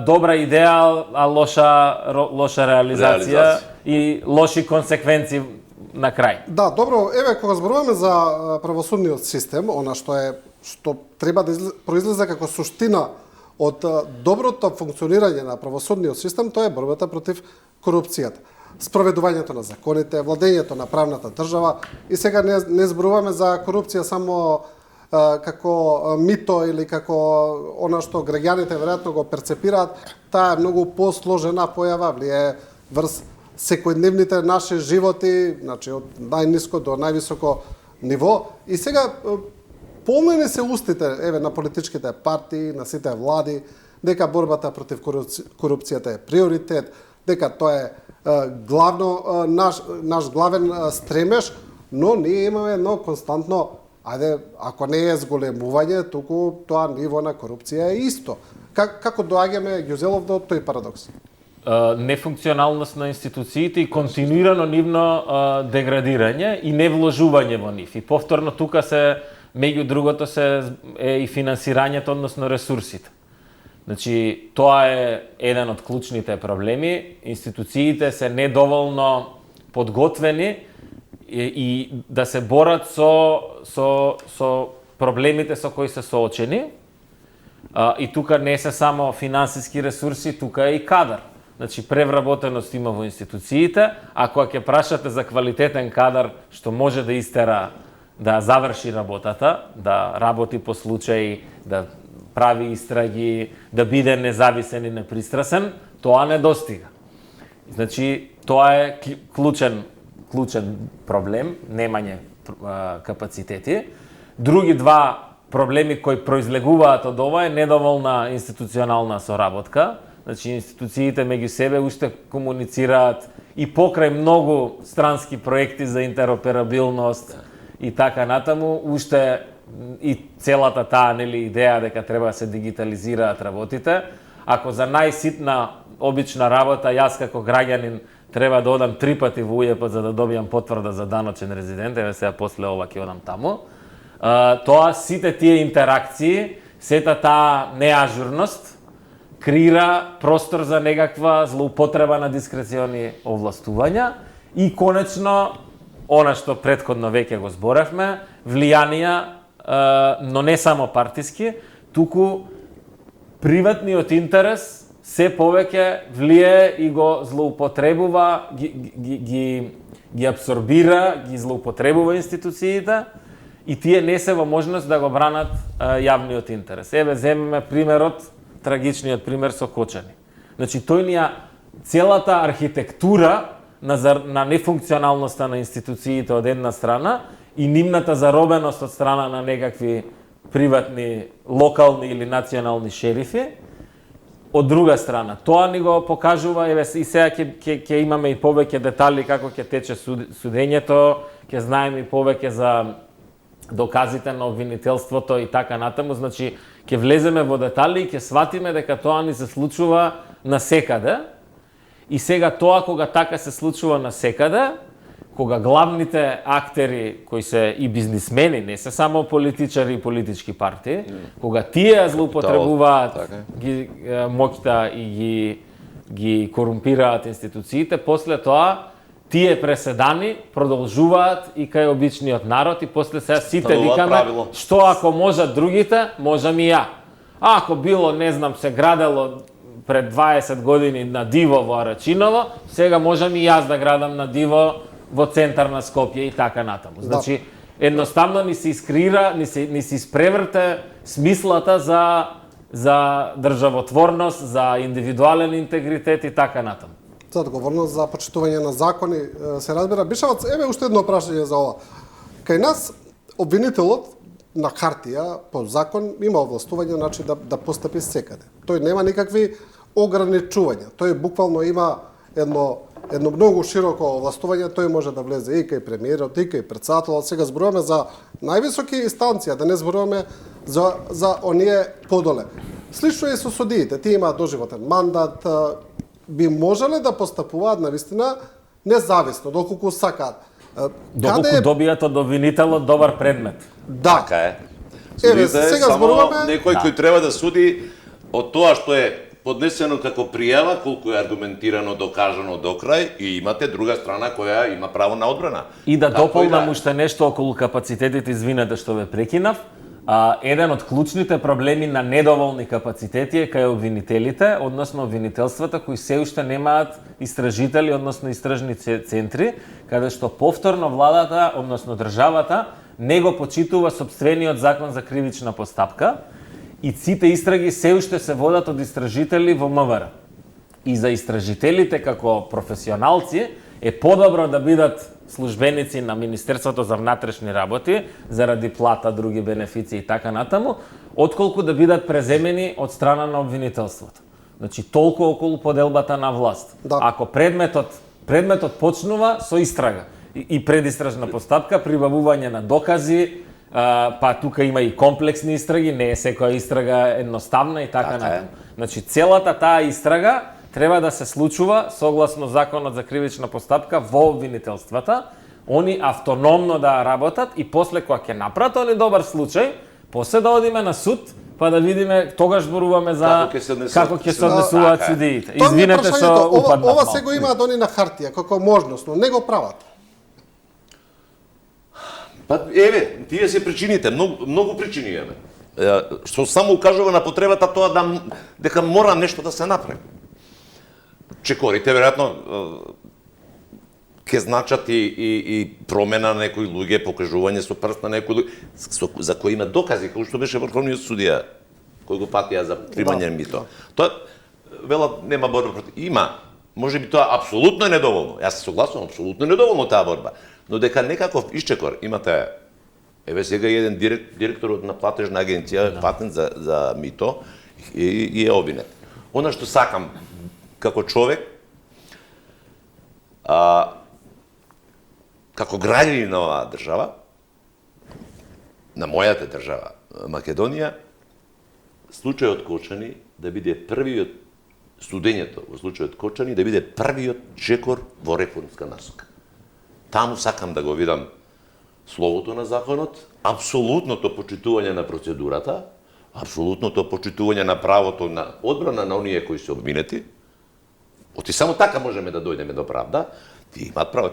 добра идеја, а лоша реализација и лоши консеквенции на крај. Да, добро, еве кога зборуваме за правосудниот систем, она што треба да произлезе како суштина од доброто функционирање на правосудниот систем, тоа е борбата против корупцијата. Спроведувањето на законите, владењето на правната држава и сега не зборуваме за корупција само како мито или како она што граѓаните веројатно го перцепираат, таа е многу посложена појава, влие врз секојдневните наши животи, значи од најниско до највисоко ниво. И сега полнени се устите еве на политичките партии, на сите влади, дека борбата против корупцијата е приоритет, дека тоа е наш главен стремеж, но ние имаме едно константно, ако не е зголемување, туку тоа ниво на корупција е исто. Како доаѓаме, Ѓузелов, до тој парадокс? Нефункционалност на институциите и континуирано нивно деградирање и невложување во нив. И повторно тука се, меѓу другото, е и финансирањето, односно ресурсите. Значи, тоа е еден од клучните проблеми. Институциите се недоволно подготвени и да се борат со проблемите со кои се соочени. И тука не се само финансиски ресурси, тука е и кадар. Значи, превработеност има во институциите. Ако ќе прашате за квалитетен кадар што може да истера, да заврши работата, да работи по случај, да прави истраги, да биде независен и непристрасен, тоа не достига. Значи, тоа е клучен проблем, немање капацитети. Други два проблеми кои произлегуваат од ова е недоволна институционална соработка. Значи, институциите меѓу себе уште комуницираат и покрај многу странски проекти за интероперабилност и така натаму, уште и целата таа идеја дека треба да се дигитализираат работите. Ако за најситна обична работа јас како граѓанин треба да одам 3 пати во УЈП за да добијам потврда за даночен резидент, еве сега после ова ќе одам таму. Тоа сите тие интеракции, сета таа неажурност креира простор за некаква злоупотреба на дискрециони овластувања и конечно она што претходно веќе го зборевме, влијанија, но не само партиски, туку приватниот интерес се повеќе влие и го злоупотребува, ги абсорбира, ги злоупотребува институциите и тие не се во можност да го бранат јавниот интерес. Еве, земеме примерот, трагичниот пример со Кочани. Значи, целата архитектура на нефункционалноста на институциите од една страна и нивната заробеност од страна на некакви приватни, локални или национални шерифи, од друга страна. Тоа ни го покажува, еве и сега ќе имаме и повеќе детали како ќе тече судењето, ќе знаеме и повеќе за доказите на обвинителството и така натаму, значи ќе влеземе во детали и ќе сватиме дека тоа ни се случува насекаде. И сега тоа кога така се случува насекаде, кога главните актери кои се и бизнисмени, не се само политичари и политички партии, кога тие злоупотребуваат моќта и ги корумпираат институциите, после тоа тие преседани продолжуваат и кај обичниот народ и после сега сите викаме што ако можат другите, можам и ја. А ако било, не знам, се градело пред 20 години на диво во Арачиново, сега можам и јас да градам на диво во центар на Скопје и така натаму. Значи, едноставно ни се искрира, ни се испреврте смислата за државотворност, за индивидуален интегритет и така натаму. За одговорност, за почитување на закони, се разбира. Бишевац, еве уште едно прашање за ова. Кај нас, обвинителот на хартија, по закон, има овластување, значи да постапи секаде. Тој нема никакви ограничувања. Тој буквално има едно многу широко овластување, тој може да влезе и кај премиерот, и кај председателот. Сега зборуваме за највисоки инстанции, да не зборуваме за оние подоле. Слично е со судиите, тие имаат доживотен мандат, би можеле да постапуваат навистина независно, доколку сакаат. Доколку добијат од обвинителот добар предмет. Да. Така е. Еве, Судите сега само зборуваме некој кој треба да суди од тоа што е поднесено како пријава, колку е аргументирано, докажано до крај, и имате друга страна која има право на одбрана. И да дополнам уште нешто околу капацитетите, извинете што ве прекинав. Еден од клучните проблеми на недоволни капацитети е кај обвинителите, односно обвинителствата кои се уште немаат истражители, односно истражни центри, каде што повторно владата, односно државата, не го почитува сопствениот закон за кривична постапка и сите истраги се уште се водат од истражители во МВР. И за истражителите како професионалци е подобро да бидат службеници на Министерството за внатрешни работи заради плата, други бенефиции и така натаму, отколку да бидат преземени од страна на обвинителството. Значи толку околу поделбата на власт. Да. Ако предметот почнува со истрага и предистражна постапка, прибавување на докази, па тука има и комплексни истраги, не е секоја истрага едноставна и така натаму. Значи целата таа истрага треба да се случува согласно законот за кривична постапка во обвинителствата, они автономно да работат и после кога ќе направат они добар случај, после да одиме на суд, па да видиме, тогаш зборуваме за како ќе се однесуваат судиите. Извинете што упаднав. Ова се го имаат они на хартија како можност, но не го прават. Па еве, тие се причините, многу причини имаме. Што само укажува на потребата тоа дека мора нешто да се направи. Чекорите веројатно ќе значат и промена на некои луѓе, покажување со прст на некои луѓе за кои има докази, како што беше врховниот судија кој го патија за примање мито. Тоа велат нема борба против. Има, можеби тоа апсолутно е недоволно. Јас се согласувам, апсолутно е недоволно таа борба, но дека некаков исчекор имате. Еве сега еден директорот на платежна агенција патен за мито и е обвинет. Она што сакам како човек, како граѓанин на оваа држава, на мојата држава, Македонија, случајот Кочани да биде првиот студењето во случајот Кочани да биде првиот чекор во реформска насока. Таму сакам да го видам словото на законот, апсолутното почитување на процедурата, апсолутното почитување на правото на одбрана на оние кои се обвинети. Оти само така можеме да дојдеме до правда. Ти имаат право.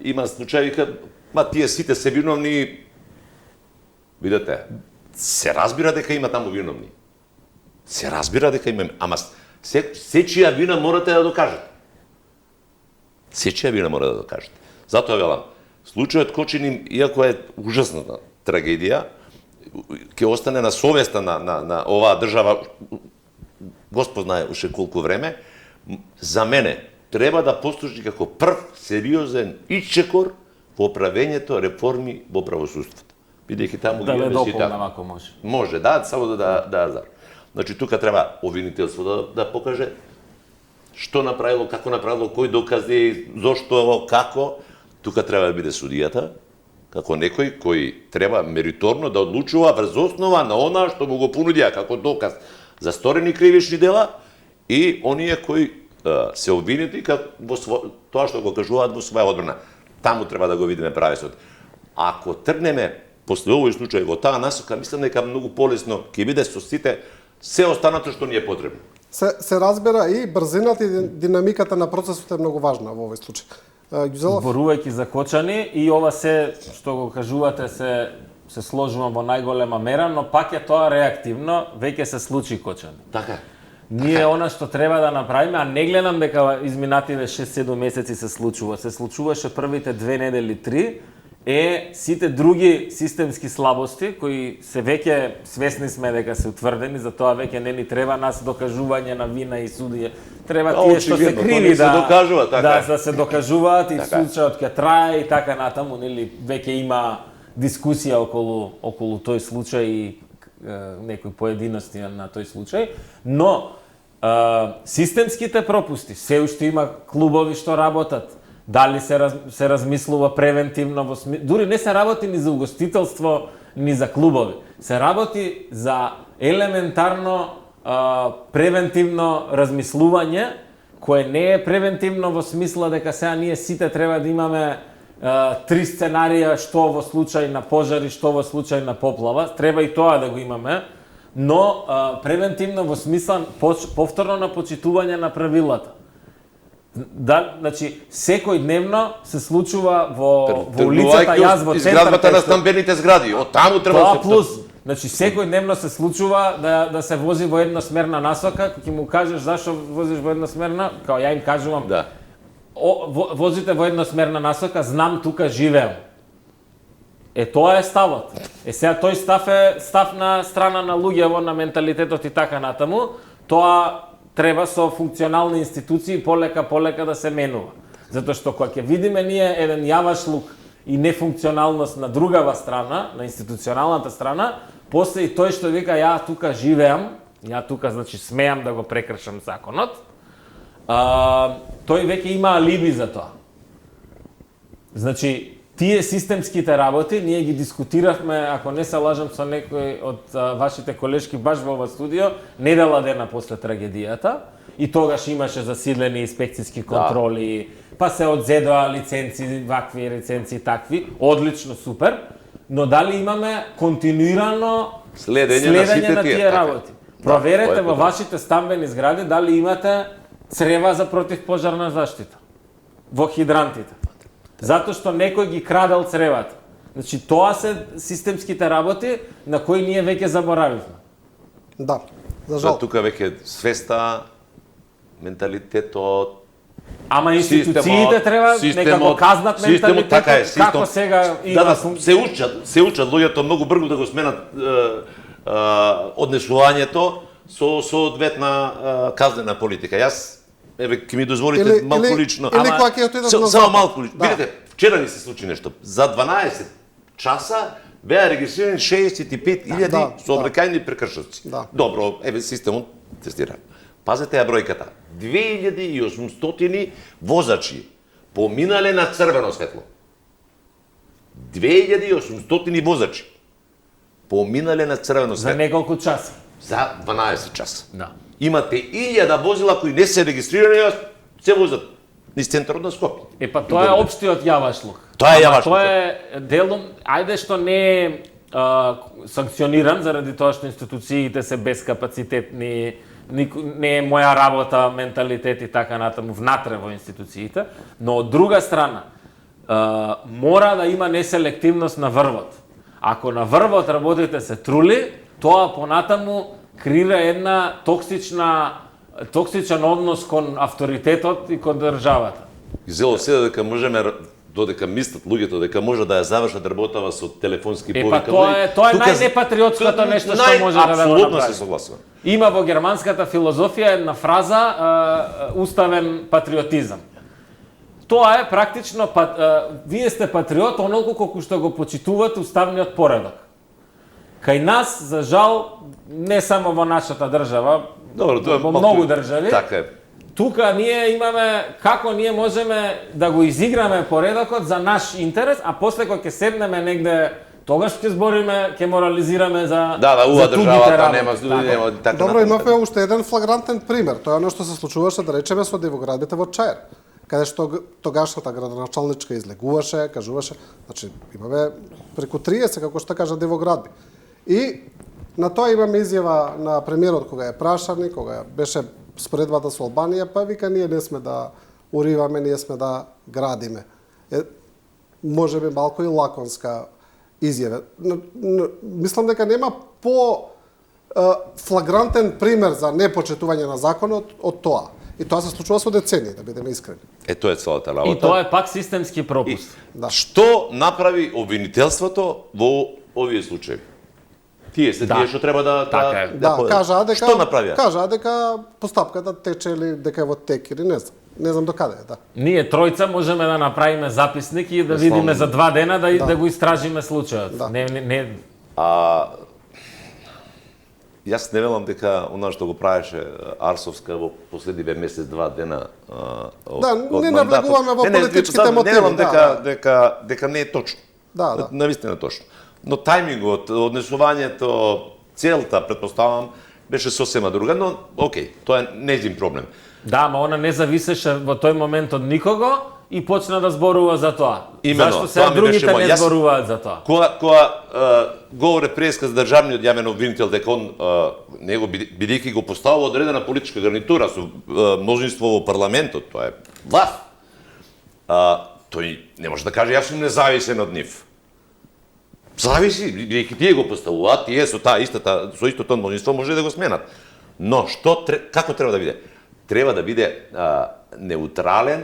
Има случаи кога тие сите се виновни. Видете, се разбира дека има таму виновни. Се разбира дека има, ама сечија вина морате да докажете. Сечија вина мора да докажете. Затоа велам, случајот Кочини, иако е ужасна трагедија, ќе остане на совеста на оваа држава, Господ знае уште колку време, за мене треба да послужи како прв сериозен ичекор во правењето реформи во правосудството. Бидејќи таму Да ги ве имаме сите. дополнам ако може. Може, да, само да. Значи тука треба обвинителство да покаже што направило, како направило, кои докази, зошто, како. Тука треба да биде судијата, како некој кој треба мериторно да одлучува врз основа на она што му го понудија како доказ за сторени кривични дела и оние кои се обвинети во тоа што го кажуваат во своја одбрана. Таму треба да го видиме правесот. Ако тргнеме после овој случај во таа насока, мислам дека многу полесно ќе биде со сите се останато што ни е потребно. Се разбира и брзината и динамиката на процесот е многу важна во овој случај. Ѓузелов? Зборувајќи за Кочани и ова се што го кажувате се сложувам во најголема мера, но пак е тоа реактивно, веќе се случи Кочани. Така. Ние она што треба да направиме, а не гледам дека изминативе 6-7 месеци се случува. Се случуваше првите 2 недели, 3, сите други системски слабости кои се веќе свесни сме дека се утврдени, затоа веќе не ни треба нас докажување на вина и судија. Треба тие што се криви се докажуваат, така. да се докажуваат и Така. случајот ќе трае и така натаму, нели веќе има дискусија околу тој случај и некои поединости на тој случај, но системските пропусти, се уште има клубови што работат. Дали се размислува превентивно дури не се работи ни за угостителство, ни за клубови. Се работи за елементарно превентивно размислување, кое не е превентивно во смисла дека сега ние сите треба да имаме 3 сценарија што во случај на пожари, што во случај на поплава, треба и тоа да го имаме, но превентивно во смисла повторно на почитување на правилата. Да, значи секој дневно се случува во улицата јас во изградбата на стамбените згради. Од таму треба тоа да се плюс, значи секој дневно се случува да се вози во едносмерна насока, кога ќе му кажеш зашо возиш во едносмерна, као ја им кажувам. Да. Возите во едносмерна насока, знам тука живеам. Тоа е ставот. Сега тој став е став на страна на луѓево, на менталитетот и така натаму. Тоа треба со функционални институции полека да се менува. Затоа што кога ќе видиме ние еден јавашлук и нефункционалност на другава страна, на институционалната страна, после и тој што вика ја тука живеам, ја тука значи смеам да го прекршам законот, тој веќе има алиби за тоа. Значи, тие системските работи, ние ги дискутиравме, ако не се лажам, со некој од вашите колешки баш во ова студио, недела дена после трагедијата, и тогаш имаше засилени инспекцијски контроли, па се одзедоа лиценци, вакви лиценци, такви, одлично, супер, но дали имаме континуирано следење на тие работи? Проверете во вашите стамбени згради дали имате црева за противпожарна заштита во хидрантите. Затоа што некој ги крадел цревата. Значи, тоа се системските работи на кои ние веќе заборавивме. Да, за жал. Тука веќе свеста, менталитетот, Ама институциите треба некако казнат менталитетот, така како сега има се учат луѓето многу брзо да го сменат однесувањето со соодветна казнена политика. Јас ќе ми дозволите малку лично. Или кога ќе отидам на само малку лично. Видите, вчера ни се случи нешто. За 12 часа беа регистрирани 65.000 сообраќајни прекршоци. Добро, системот тестира. Пазете ја бројката. 2800 возачи поминале на црвено светло. 2800 возачи поминале на црвено светло. За неколку часа. За 12 часа. Да. Имате 1000 возила кои не се регистрирани, а се возат низ центарот на Скопје. Па тоа е општиот јавашлук. Тоа е Ама јавашлук. Тоа е делом, ајде што не е санкциониран заради тоа што институциите се безкапацитетни, не е моја работа, менталитет и така натаму внатре во институциите, но од друга страна мора да има неселективност на врвот. Ако на врвот работите се трули, тоа понатаму креира една токсичен однос кон авторитетот и кон државата. И зело се дека можеме додека мислат луѓето дека може да ја завршат работава со телефонски повикали. Тоа е најнепатриотското нешто што може да го направи. Апсолутно се согласувам. Има во германската филозофија една фраза уставен патриотизам. Тоа е практично вие сте патриот онолку колку што го почитувате уставниот поредок. Кај нас, за жал, не само во нашата држава, Добро, тоа во многу држави. Така е. Тука ние имаме како ние можеме да го изиграме поредокот за наш интерес, а после кога ќе седнеме негде, тогаш ќе збориме, ќе морализираме за ува тугите државата работи. нема студии, нема така. Добро, имавме уште еден флагрантен пример. Тоа е оно што се случуваше, да речеме, со дивоградбите во Чаир, каде што тогашната градоначалничка излегуваше, кажуваше, значи имаме преку 30 како што кажа дивоградби. И на тоа имаме изјава на премиерот кога е прашан и кога беше споредбата со Албанија, па вика ние не сме да уриваме, ние сме да градиме. Може би малку и лаконска изјава. Мислам дека нема по флагрантен пример за непочитување на законот од тоа. И тоа се случува со децении, да бидеме искрени. Тоа е целата работа. И тоа е пак системски пропуст. Да. Што направи обвинителството во овие случаи? Тие што треба да кажаа дека што направија? Кажаа дека постапката тече или дека е во тек или не знам. Не знам докаде е, да. Ние тројца можеме да направиме записник и да видиме за 2 дена да го истражиме случајот. Да. Не. Јас не велам дека она што го правеше Арсовска во последниве месец-два дена не навлегуваме во политичките мотиви. Не велам дека не е точно. Да. Навистина точно. Но тајмингот, однесувањето, целта, претпоставам, беше сосема друга, но окей, тоа е нејзин проблем. Да, ама она не зависеше во тој момент од никого и почна да зборува за тоа. Именно, зашто се другите не зборуваат за тоа? Кога говоре пресказ државниот јавен обвинител дека он него бидејќи го поставува одредена политичка гарнитура со мнозинство во парламентот, тоа е власт. Тој не може да каже јас сум независен од нив. Зависи, бидејќи тие го поставуваат, тие со истото мнозинство може да го сменат. Но како треба да биде? Треба да биде неутрален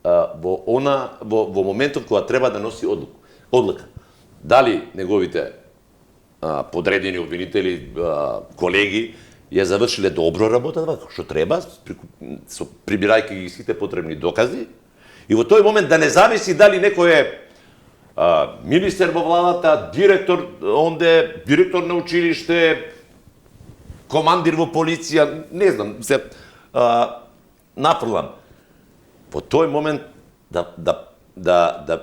во моментот кога треба да носи одлука. Дали неговите подредени обвинители, колеги ја завршиле добро работата, што треба, прибирајќи ги сите потребни докази, и во тој момент да не зависи дали некој е министер во владата, директор на училиште, командир во полиција, не знам, се нафрлам. Во тој момент да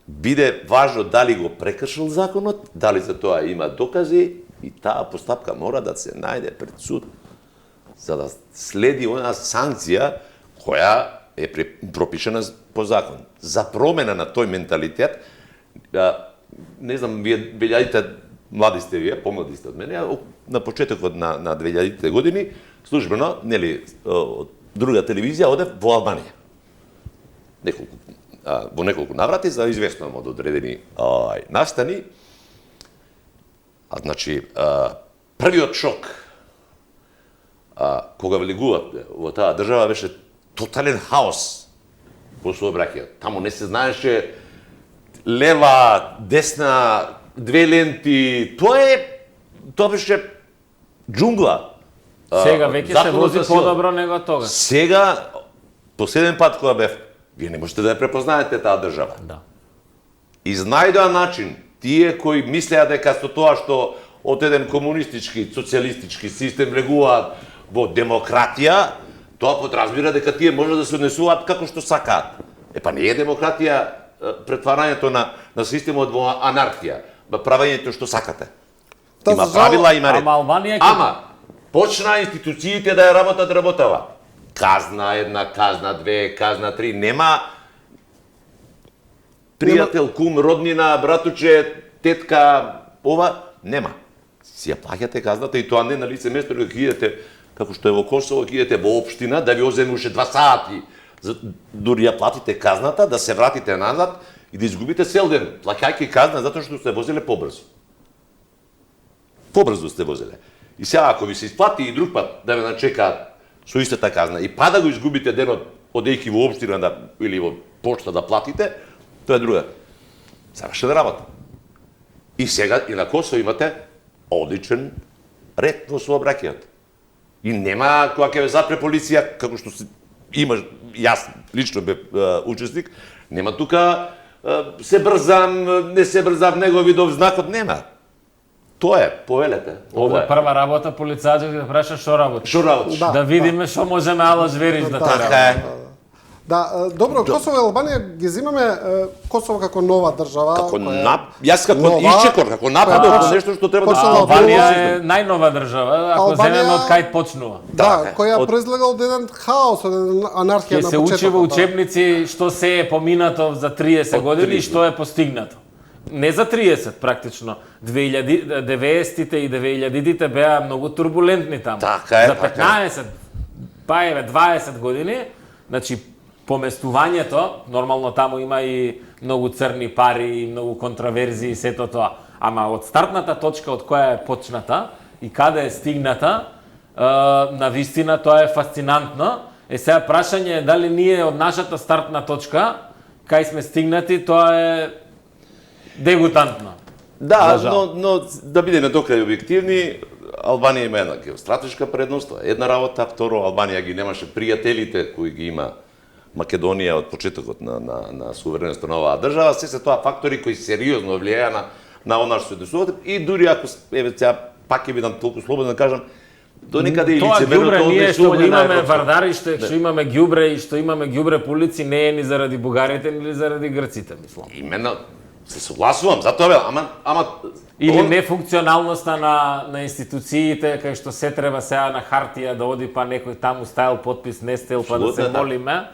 биде важно дали го прекршил законот, дали за тоа има докази и таа постапка мора да се најде пред суд за да следи она санкција која е пропишена по закон. За промена на тој менталитет, не знам, вие 2000-те млади сте вие, помлади сте од мене, на почетокот на 2000-те години, службено, нели, од друга телевизија одев во Албанија. Во неколку наврати за известно од одредени настани. Значи, првиот шок кога влегуват во таа држава беше тотален хаос во сообраќајот. Таму не се знаеше лева, десна, две ленти. Тоа беше џунгла. Сега веќе се вози подобро него тога. Сега, последен пат кога бев, вие не можете да ја препознаете таа држава. Да. Изнајдоа начин, тие кои мислеа дека со тоа што од еден комунистички, социјалистички систем влегуваат во демократија, тоа подразбира дека тие може да се однесуваат како што сакаат. Па не е демократија претварањето на системот во анархија, правењето што сакате. Има правила, има ред. Ама Албанија Почна институциите да ја работава. Казна една, казна две, казна три, нема пријател, кум, роднина, братуче, тетка, ова, нема. Си ја плаќате казната и тоа не на лице место, кога идете, како што е во Косово, ќе идете во општина, да ви оземе уште 2 сати, дури ја платите казната, да се вратите назад и да изгубите цел ден, плаќајќи казна, затоа што сте возеле побрзо. Побрзо сте возеле. И сега, ако ви се исплати и друг пат да ве начекаат со истата казна, и па да го изгубите денот, одејќи во општина или во почта да платите, тоа е друга. Завршена работа. И сега и на Косово имате одличен ред во сообраќајот. И нема кога ќе ве запре полиција, како што има, јас лично бев учесник, нема тука се брзам, не се брзам, него видов знакот, нема. Тоа е, повелете. Ова е прва работа, полицајот да праша што работи. Што работиш? Да видиме што можеме ала звериш да Така тера. е. Да, добро, Косово и Албанија ги земаме Косово како нова држава. Како која јас како нова, исчекор, како напад која од нешто што треба да почнала Албанија е најнова држава, ако Албанија- земеме од кај почнува. Да, Така, која од- произлега од еден хаос, од една анархија Ќе на се почетокот. учи во учебници што се е поминато за 30 Од години и 30. што е постигнато. Не за 30 практично. 90-тите и 2000-тите беа многу турбулентни таму. Така е, За така 15, па еве 20 години, значи поместувањето, нормално таму има и многу црни пари и многу контраверзии и сето тоа. Ама од стартната точка од која е почната и каде е стигната, на вистина тоа е фасцинантно. Сега прашање е дали ние од нашата стартна точка кај сме стигнати, тоа е дегутантно. Да, За жал. но да бидеме докрај објективни, Албанија има една геостратешка предност, тоа е една работа, второ, Албанија ги немаше пријателите кои ги има Македонија од почетокот на суверенството на оваа држава, се тоа фактори кои сериозно влијаја на она што се десува и дури ако еве сега пак ќе бидам толку слободен да кажам, до некаде и Тоа лицемерното ѓубре ние што го однесување на имаме европско. вардариште, што имаме ѓубре и што имаме ѓубре по улици не е ни заради бугарите, или заради грците, мислам. Именно се согласувам, затоа бе, ама Или он- нефункционалноста на институциите, кај што се треба сега на хартија да оди па некој таму ставил подпис, не стел, па да Апсолутно се е така. молиме.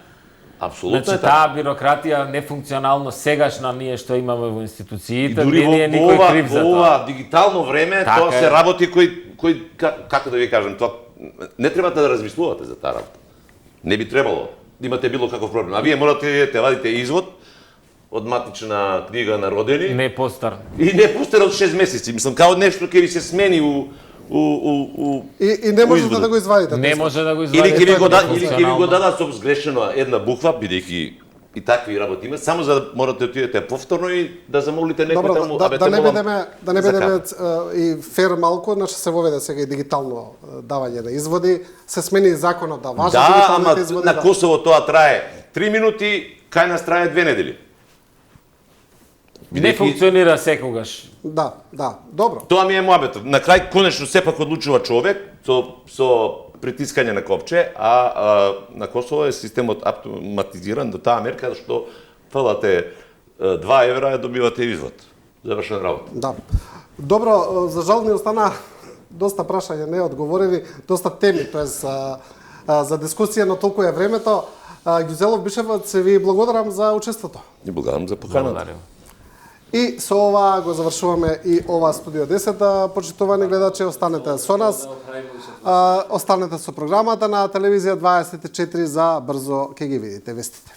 апсолутно Значи е така. таа бирократија нефункционално сегашна ние што имаме во И институциите, дури не е во никој крив за тоа. ова дигитално време, Така тоа е. се работи кои како да ви кажам, тоа не треба да размислувате за таа работа. Не би требало да имате било каков проблем. А вие морате да идете, вадите извод од матична книга на родени Не постар. и не постар од 6 месеци. Мислам, као нешто ќе ви се смени у И не можете изводот. да го извадите. Не тоа. може да го Или извади. ќе ви го тоа е или ќе ви го нефункционално. дадат со сгрешена една буква, бидејќи и такви работи има, само за да морате да отидете повторно и да замолите некој Добро, таму, абе, да те не молам бидеме за бидеме кафе. и фер малку, значи се воведе сега и дигитално давање на изводи, се смени законот да важат Да, дигиталните ама изводи. на да. Косово тоа трае 3 минути, кај нас трае 2 недели. Не функционира секогаш. Да, добро. Тоа ми е моабетот. На крај конечно сепак одлучува човек со притискање на копче, а на Косово е системот автоматизиран до таа мерка што фалате 2 евра и добивате извод. Завршена работа. Да. Добро, за жал ни остана доста прашања неодговорени, доста теми, тоест за дискусија, но толку е времето. Ѓузелов Бишевац, ви благодарам за учеството. И благодарам за поканата. Благодарам. И со ова го завршуваме и ова Студио 10, почитувани гледачи, останете со нас. Останете со програмата на Телевизија 24 за брзо ќе ги видите вестите.